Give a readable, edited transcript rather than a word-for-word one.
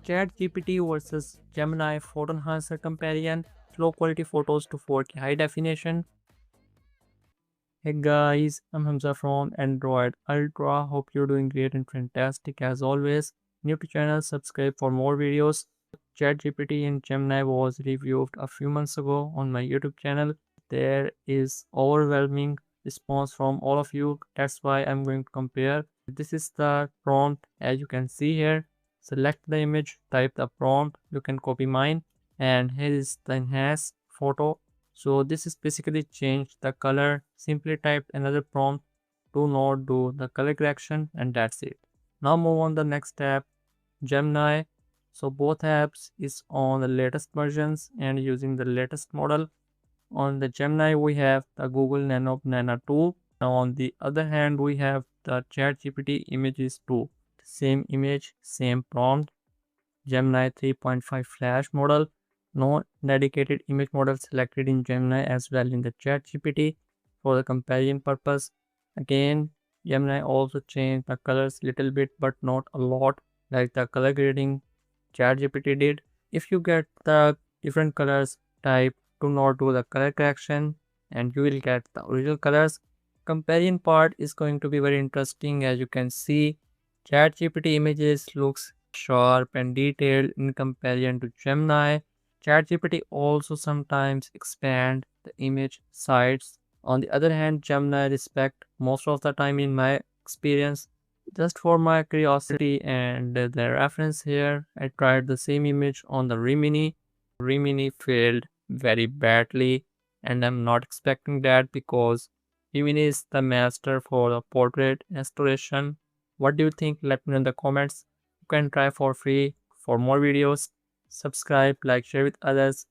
ChatGPT versus Gemini photo enhancer comparison, low quality photos to 4K high definition. Hey guys, I'm Hamza from Android Ultra. Hope you're doing great and fantastic as always. New to channel, subscribe for more videos. ChatGPT and Gemini was reviewed a few months ago on my YouTube channel. There is overwhelming response from all of you. That's why I'm going to compare. This is the prompt as you can see here. Select the image, type the prompt. You can copy mine, and here is the enhance photo. So this is basically change the color. Simply type another prompt. Do not do the color correction, and that's it. Now move on the next tab, Gemini. So both apps is on the latest versions and using the latest model. On the Gemini we have the Google Nano 2. Now on the other hand we have the ChatGPT images 2. Same image, same prompt. Gemini 3.5 Flash model. No dedicated image model selected in Gemini as well in the ChatGPT for the comparison purpose. Again, Gemini also changed the colors little bit but not a lot like the color grading ChatGPT did. If you get the different colors type, do not do the color correction and you will get the original colors. Comparison part is going to be very interesting. As you can see, ChatGPT images looks sharp and detailed in comparison to Gemini. ChatGPT also sometimes expand the image size. On the other hand, Gemini respect most of the time in my experience. Just for my curiosity and the reference here, I tried the same image on the Remini. Remini failed very badly and I'm not expecting that because Gemini is the master for the portrait restoration. What do you think? Let me know in the comments. You can try for free. For more videos, subscribe, like, share with others.